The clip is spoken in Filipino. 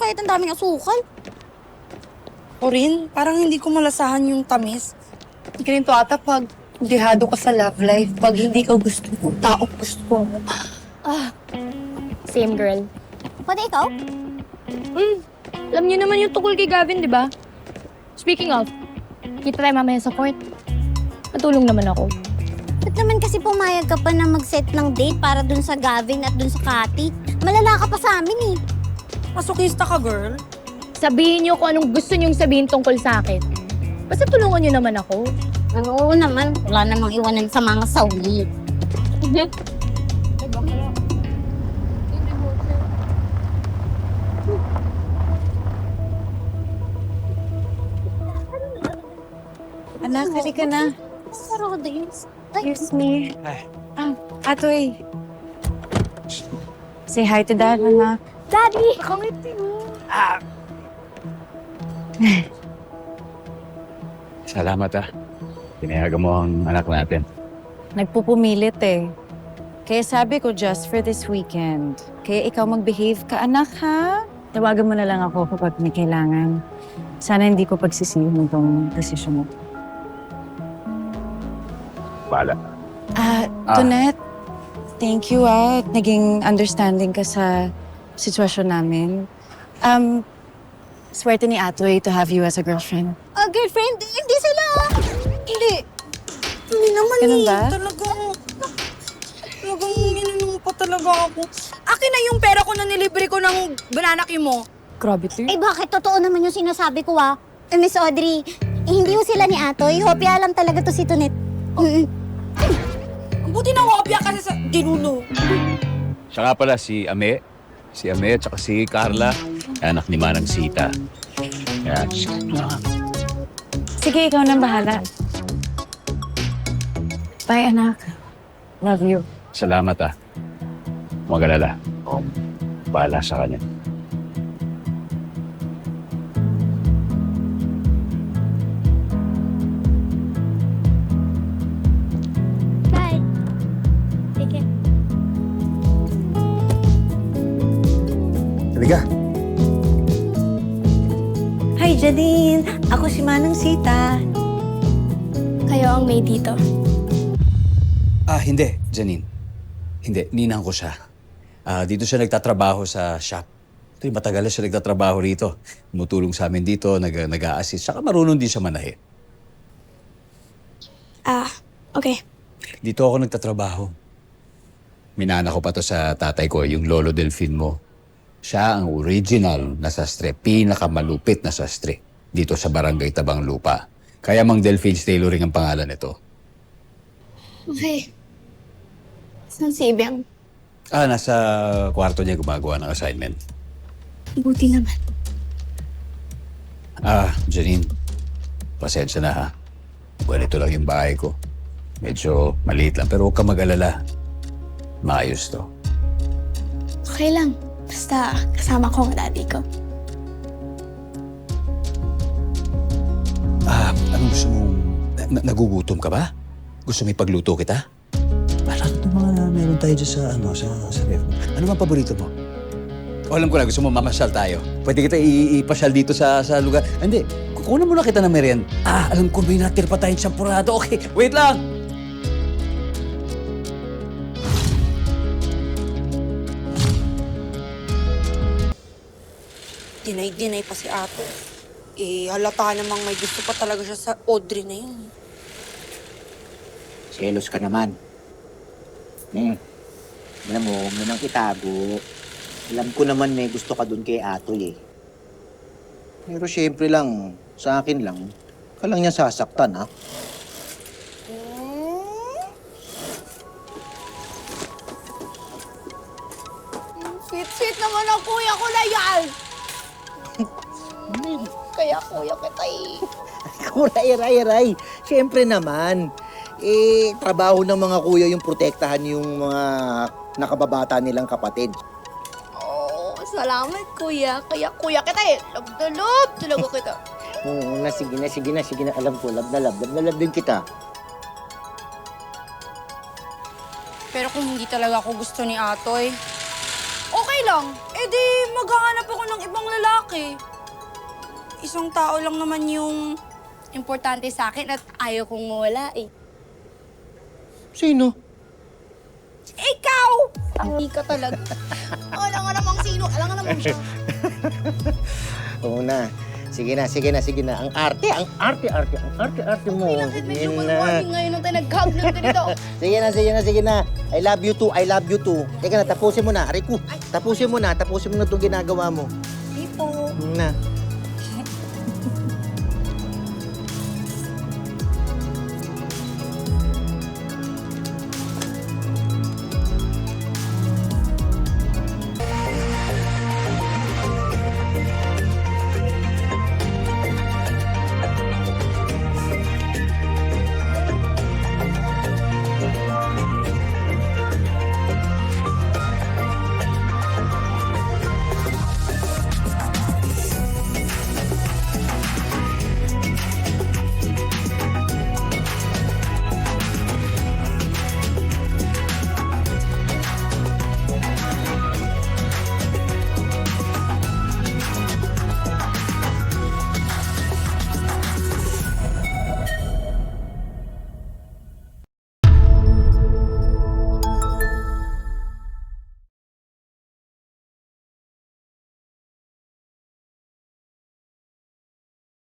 kahit ang daming asukal. O rin, parang hindi ko malasahan yung tamis. Ganito ata pag dihado ka sa love life, pag hindi ka gusto mo, tao gusto mo. Same girl. Pwede ikaw? Alam niyo naman yung tungkol kay Gavin, di ba? Speaking of, kita tayo mamaya sa court. Matulong naman ako. Ba't naman kasi pumayag ka pa na mag-set ng date para dun sa Gavin at dun sa Cathy? Malala ka pa sa amin eh. Masokista ka, girl. Sabihin niyo kung anong gusto niyong sabihin tungkol sa akin. Basta tulungan niyo naman ako. Oo naman, wala namang iwanan sa mga sauli. Anak, hali ka na. Sarado yun. Excuse me. Hi. Atoy. Say hi to Dad, anak. Daddy! Salamat Pinayagan mo ang anak natin. Nagpupumilit eh. Kaya sabi ko just for this weekend. Kaya ikaw mag-behave ka, anak, ha? Tawagan mo na lang ako kapag may kailangan. Sana hindi ko pagsisihin itong desisyon mo. Bala. Tonette, thank you naging understanding ka sa sitwasyon namin. Swerte ni Atoy to have you as a girlfriend. Girlfriend? Hindi sila. Hindi. Hindi naman Ganun ba? Talagang ginanong pa talaga ako. Akin na yung pera ko na nilibre ko ng banana mo. Grabe to. Eh bakit totoo naman yung sinasabi ko Miss Audrey, hindi ho sila ni Atoy. Hopya lang talaga to si Tonet. Buti na wapya kasi sa dinulo. Siya nga pala si Ame. Si Ame at saka si Carla. Anak ni Manang Sita. Yan. Sige, ikaw nang bahala. Bye, anak. Love you. Salamat Magalala. Bahala sa kanya. Bye. Take care. Halika. Hi, Janine! Ako si Manang Sita. Kayo ang may dito. Hindi, Janine. Hindi, ninang ko siya. Dito siya nagtatrabaho sa shop. Ito, matagal na siya nagtatrabaho rito. Tumutulong sa amin dito, nag-a-assist. Saka marunong din siya manahe. Okay. Dito ako nagtatrabaho. Minana ko pa to sa tatay ko, yung Lolo Delfin mo. Siya ang original na sastre, pinakamalupit na sastre dito sa Barangay Tabang Lupa. Kaya Mang Delfin's Tailoring ang pangalan nito. Okay. Saan si Ibiang? Nasa kwarto niya gumagawa ng assignment. Buti naman. Janine, pasensya na Ganito lang yung bahay ko. Medyo maliit lang, pero huwag ka mag-alala. Maayos to. Okay lang. Basta kasama ko ang daddy ko. Anong gusto mong... nagugutom ka ba? Gusto mo ipagluto kita? Parang ito mga meron tayo dyan sa ref. Ano bang paborito mo? Alam ko na, gusto mo mamasyal tayo. Pwede kita ipasyal dito sa lugar. Hindi, kukunan muna kita ng merienda. Alam ko may natir pa tayong champurado. Okay, wait lang! Dinay-dinay pa si Ato. Halata namang may gusto pa talaga siya sa Audrey na yun. Selos ka naman. Alam mo, huwag mo nang itago. Alam ko naman may gusto ka dun kay Atoy Pero syempre lang, sa akin lang, ka lang niya sasaktan, Sweet-sweet naman ang kuya ko na yan! Kaya kuya kita Kuray. Syempre naman. Trabaho ng mga kuya yung protektahan yung mga nakababata nilang kapatid. Salamat kuya. Kaya kuya kita Love na love talaga kita. Oo na, sige na. Alam ko, love na love din kita. Pero kung hindi talaga ako gusto ni Atoy, okay okay lang. Eh di, maghahanap ako ng ibang lalaki. Isang tao lang naman yung importante sa akin at ayaw kong mawala eh. Sino? Ikaw! Ang ka talaga. Alam nga namang sino, alam nga namang siya. Oo na. Sige na. Ang arte mo. Medyo Sige mag-warning ngayon nung tayo nag-hug ng ganito. Sige na. I love you too. Teka na, tapusin mo na. Ariku, tapusin mo na itong ginagawa mo. Di po. Na.